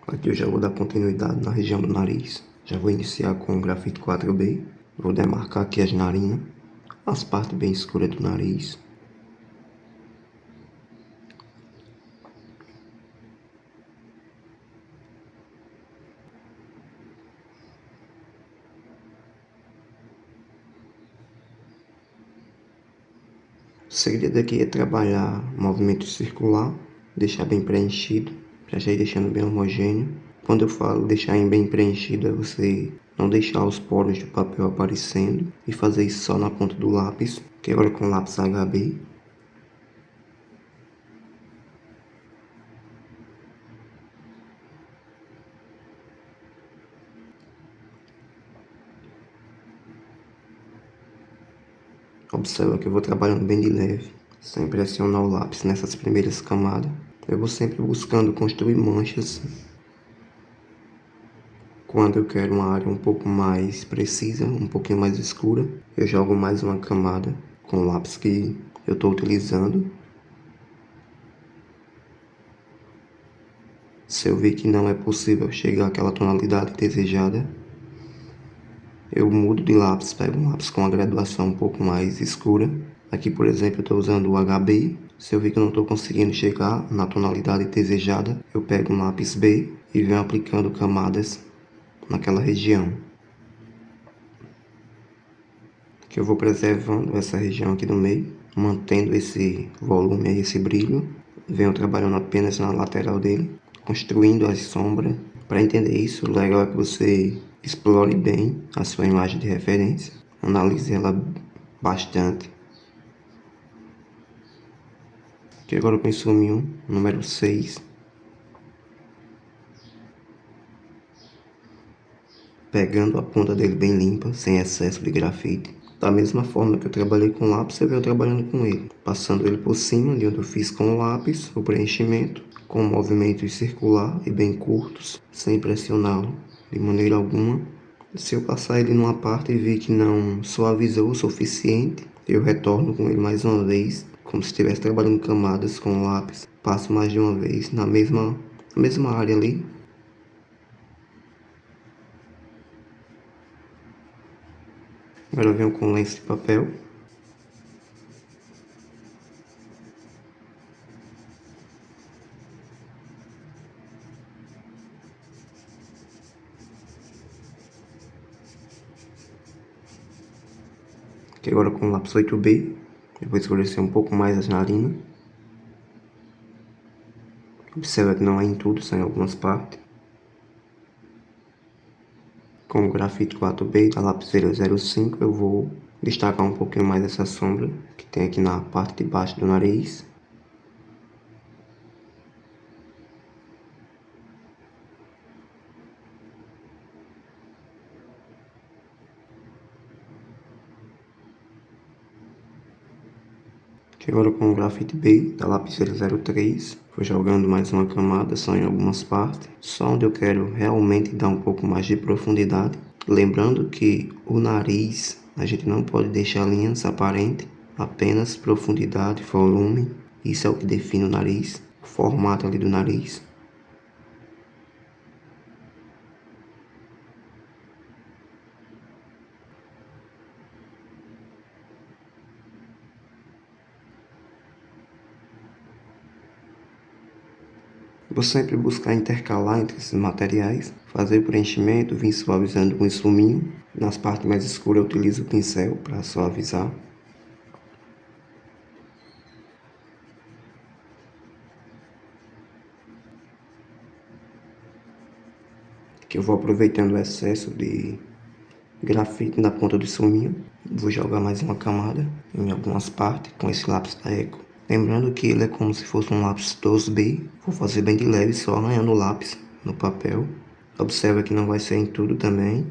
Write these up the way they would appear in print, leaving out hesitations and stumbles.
Aqui eu já vou dar continuidade na região do nariz. Já vou iniciar com o grafite 4B. Vou demarcar aqui as narinas, as partes bem escuras do nariz. O segredo aqui é trabalhar movimento circular, deixar bem preenchido, para já ir deixando bem homogêneo. Quando eu falo deixar bem preenchido, é você não deixar os poros do papel aparecendo e fazer isso só na ponta do lápis, que agora com o lápis HB. Observa que eu vou trabalhando bem de leve, sem pressionar o lápis nessas primeiras camadas. Eu vou sempre buscando construir manchas. Quando eu quero uma área um pouco mais precisa, um pouquinho mais escura, eu jogo mais uma camada com o lápis que eu estou utilizando. Se eu ver que não é possível chegar àquela tonalidade desejada, eu mudo de lápis, pego um lápis com uma graduação um pouco mais escura. Aqui, por exemplo, eu estou usando o HB. Se eu ver que eu não estou conseguindo chegar na tonalidade desejada, eu pego um lápis B e venho aplicando camadas naquela região. Que eu vou preservando essa região aqui do meio, mantendo esse volume e esse brilho. Venho trabalhando apenas na lateral dele, construindo as sombras. Para entender isso, o legal é que você explore bem a sua imagem de referência, analise ela bastante. Que agora eu consumo um número 6, pegando a ponta dele bem limpa, sem excesso de grafite. Da mesma forma que eu trabalhei com lápis, eu venho trabalhando com ele, passando ele por cima de onde eu fiz com o lápis, o preenchimento, com movimentos circular e bem curtos, sem pressioná-lo de maneira alguma. Se eu passar ele numa parte e ver que não suavizou o suficiente, eu retorno com ele mais uma vez, como se estivesse trabalhando camadas com o lápis. Passo mais de uma vez na mesma área ali. Agora eu venho com lenço de papel. Que agora com o lápis 8B, eu vou escurecer um pouco mais as narinas. Observa que não é em tudo, só em algumas partes. Com o grafite 4B da lapiseira 05, eu vou destacar um pouquinho mais essa sombra que tem aqui na parte de baixo do nariz. Que agora com o grafite B da lapiseira 03, vou jogando mais uma camada só em algumas partes, só onde eu quero realmente dar um pouco mais de profundidade. Lembrando que o nariz, a gente não pode deixar linhas aparentes, apenas profundidade, volume, isso é o que define o nariz, o formato ali do nariz. Vou sempre buscar intercalar entre esses materiais, fazer o preenchimento, vir suavizando com esfuminho. Nas partes mais escuras eu utilizo o pincel para suavizar. Que eu vou aproveitando o excesso de grafite na ponta do esfuminho. Vou jogar mais uma camada em algumas partes com esse lápis da Eco. Lembrando que ele é como se fosse um lápis 12B. Vou fazer bem de leve, só arranhando o lápis no papel. Observa que não vai ser em tudo também.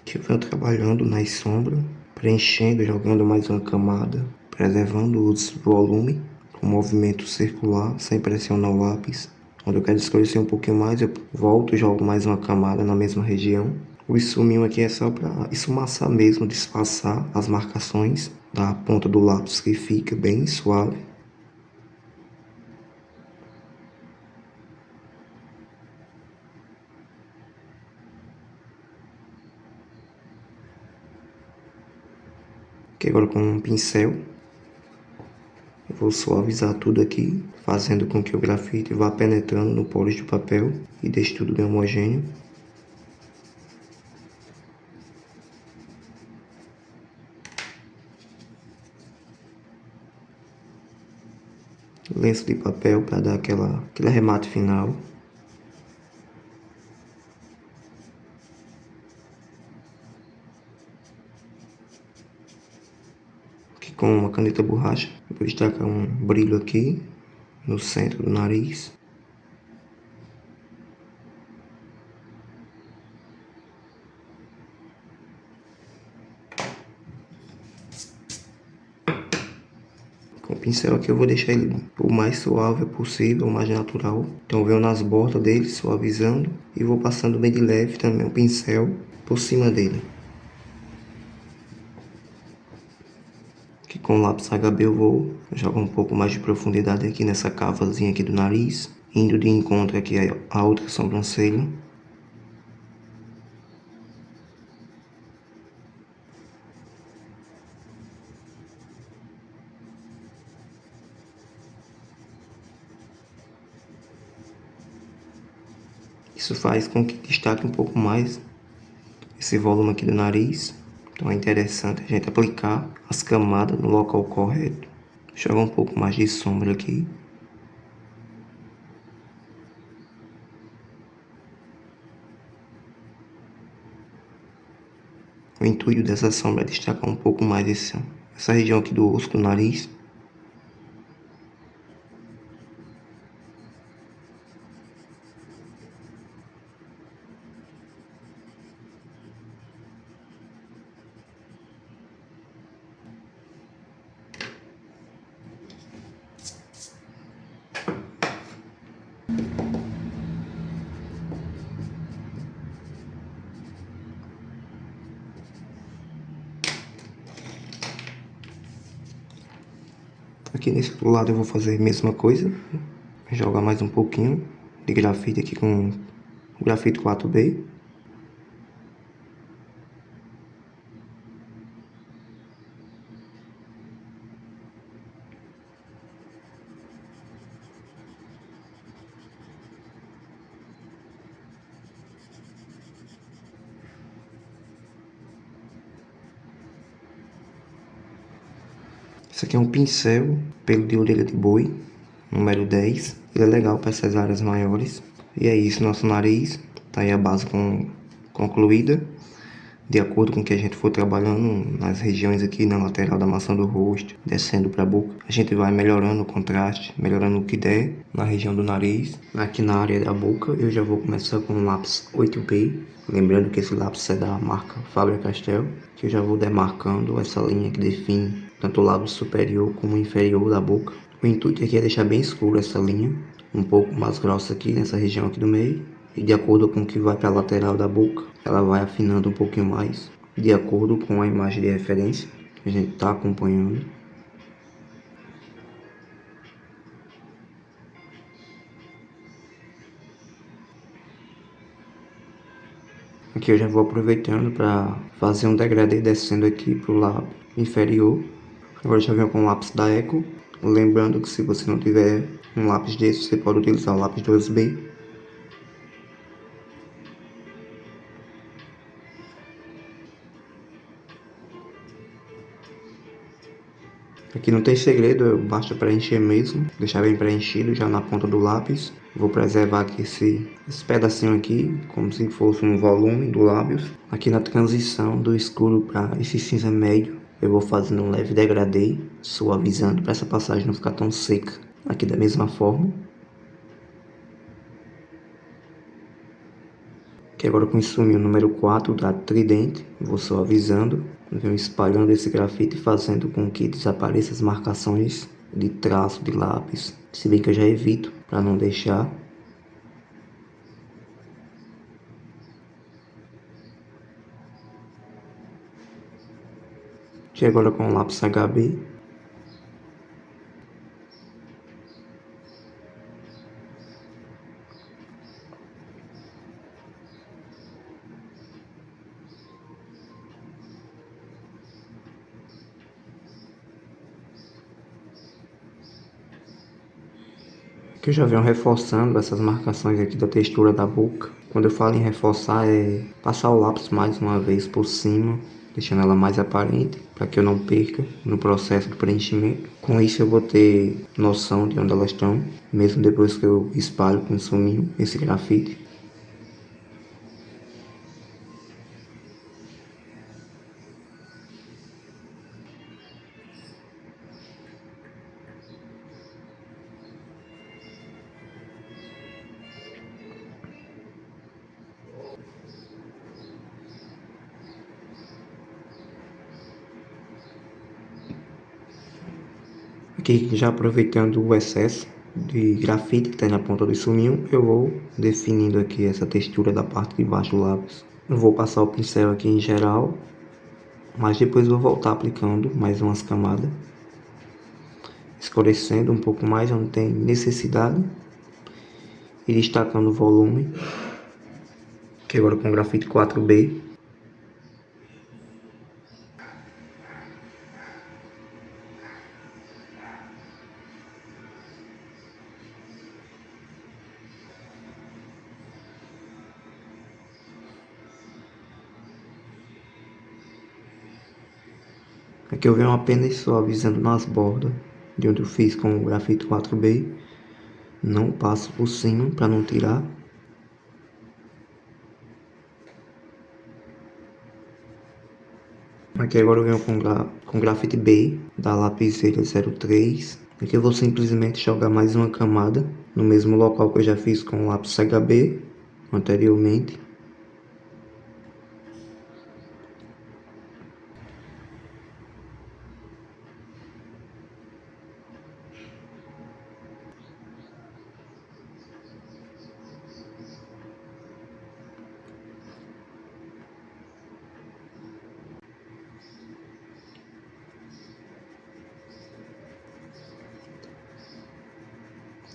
Que eu venho trabalhando nas sombras, preenchendo, jogando mais uma camada, preservando o volume, com movimento circular, sem pressionar o lápis. Quando eu quero escurecer um pouquinho mais, eu volto e jogo mais uma camada na mesma região. O esfuminho aqui é só para esfumaçar mesmo, disfarçar as marcações da ponta do lápis, que fica bem suave. Que agora com um pincel eu vou suavizar tudo aqui, fazendo com que o grafite vá penetrando no poro de papel e deixe tudo bem homogêneo. Lenço de papel para dar aquele arremate final. Aqui com uma caneta borracha, eu vou destacar um brilho aqui no centro do nariz. Com o pincel aqui eu vou deixar ele o mais suave possível, o mais natural. Então eu venho nas bordas dele, suavizando, e vou passando bem de leve também o pincel por cima dele. Aqui com o lápis HB eu vou jogar um pouco mais de profundidade aqui nessa cavazinha aqui do nariz, indo de encontro aqui a outra sobrancelha. Isso faz com que destaque um pouco mais esse volume aqui do nariz. Então é interessante a gente aplicar as camadas no local correto. Jogar um pouco mais de sombra aqui. O intuito dessa sombra é destacar um pouco mais essa região aqui do osso do nariz. Aqui nesse outro lado eu vou fazer a mesma coisa. Jogar mais um pouquinho de grafite aqui com o grafite 4B. Esse aqui é um pincel, pelo de orelha de boi, número 10. Ele é legal para essas áreas maiores. E é isso, nosso nariz. Tá aí a base concluída. De acordo com o que a gente for trabalhando nas regiões aqui na lateral da maçã do rosto, descendo para a boca, a gente vai melhorando o contraste, melhorando o que der na região do nariz. Aqui na área da boca eu já vou começar com o lápis 8B, lembrando que esse lápis é da marca Faber-Castell, que eu já vou demarcando essa linha que define tanto o lábio superior como o inferior da boca. O intuito aqui é deixar bem escuro essa linha, um pouco mais grossa aqui nessa região aqui do meio. E de acordo com o que vai para a lateral da boca, ela vai afinando um pouquinho mais, de acordo com a imagem de referência que a gente está acompanhando. Aqui eu já vou aproveitando para fazer um degradê descendo aqui para o lábio inferior. Agora já venho com o lápis da Eco, lembrando que se você não tiver um lápis desse, você pode utilizar o lápis 2B. Aqui não tem segredo, basta preencher mesmo, deixar bem preenchido já na ponta do lápis. Vou preservar aqui esse pedacinho aqui, como se fosse um volume do lábios. Aqui na transição do escuro para esse cinza médio, eu vou fazendo um leve degradê, suavizando para essa passagem não ficar tão seca. Aqui da mesma forma. Aqui agora com o insumo número 4 da Tridente, vou suavizando venho espalhando esse grafite fazendo com que desapareçam as marcações de traço de lápis, se bem que eu já evito para não deixar. E agora com o lápis HB. Que eu já venho reforçando essas marcações aqui da textura da boca. Quando eu falo em reforçar é passar o lápis mais uma vez por cima, deixando ela mais aparente, para que eu não perca no processo de preenchimento. Com isso eu vou ter noção de onde elas estão, mesmo depois que eu espalho com o suminho esse grafite. Aqui já aproveitando o excesso de grafite que está na ponta do suminho, eu vou definindo aqui essa textura da parte de baixo do lápis. Eu vou passar o pincel aqui em geral, mas depois vou voltar aplicando mais umas camadas, escurecendo um pouco mais onde tem necessidade e destacando o volume, que agora com grafite 4B. Aqui eu venho apenas suavizando nas bordas, de onde eu fiz com o grafite 4B, não passo por cima para não tirar. Aqui agora eu venho com grafite B da lapiseira 03. Aqui eu vou simplesmente jogar mais uma camada no mesmo local que eu já fiz com o lápis HB anteriormente.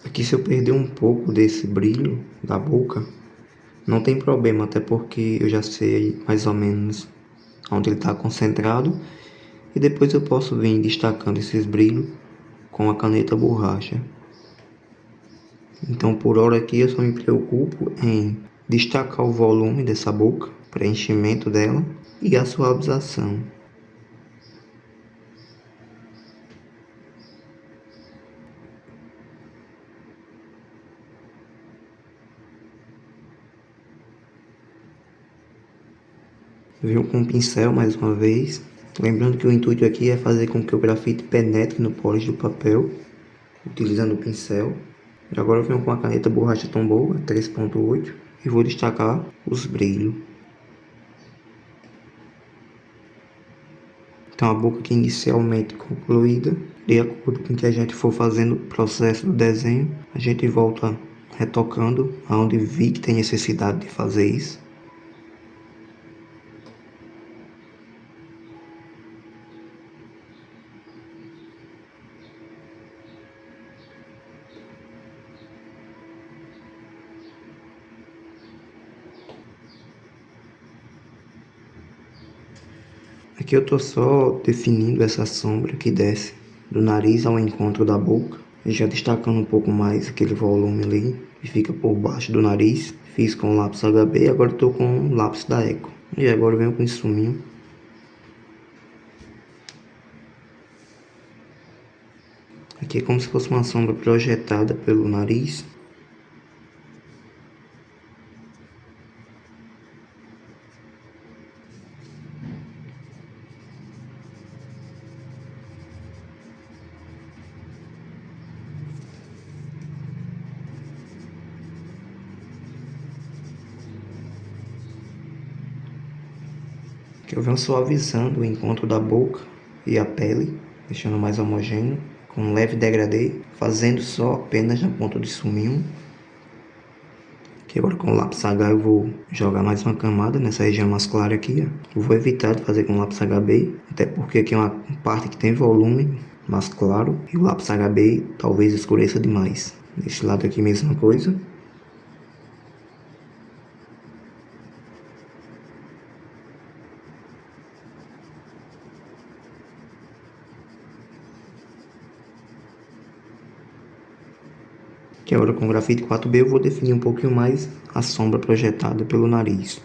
Aqui se eu perder um pouco desse brilho da boca, não tem problema, até porque eu já sei mais ou menos onde ele está concentrado. E depois eu posso vir destacando esses brilhos com a caneta borracha. Então por hora aqui eu só me preocupo em destacar o volume dessa boca, preenchimento dela e a suavização. Venho com o pincel mais uma vez, lembrando que o intuito aqui é fazer com que o grafite penetre no polish do papel, utilizando o pincel. E agora eu venho com a caneta borracha Tombow 3.8 e vou destacar os brilhos. Então a boca aqui inicialmente concluída, de acordo com o que a gente for fazendo o processo do desenho, a gente volta retocando aonde vi que tem necessidade de fazer isso. Aqui eu estou só definindo essa sombra que desce do nariz ao encontro da boca, e já destacando um pouco mais aquele volume ali que fica por baixo do nariz. Fiz com o lápis HB e agora estou com o lápis da Eco. E agora eu venho com o suminho. Aqui é como se fosse uma sombra projetada pelo nariz. Eu venho suavizando o encontro da boca e a pele, deixando mais homogêneo, com um leve degradê, fazendo só apenas na ponta do suminho. Que agora com o lápis H eu vou jogar mais uma camada nessa região mais clara aqui, ó. Eu vou evitar de fazer com o lápis HB, até porque aqui é uma parte que tem volume mais claro e o lápis HB talvez escureça demais. Deste lado aqui mesma coisa. Que agora com o grafite 4B eu vou definir um pouquinho mais a sombra projetada pelo nariz.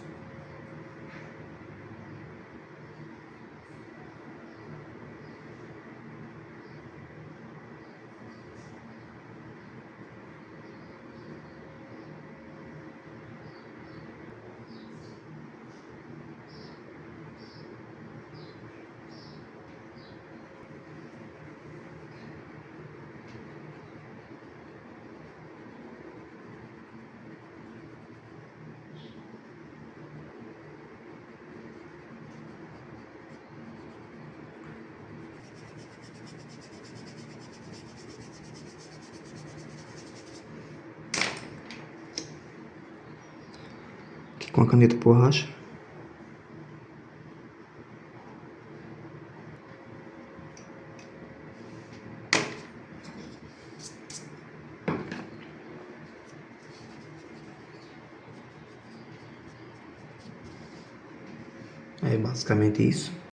Aqui com a caneta borracha. É basicamente isso.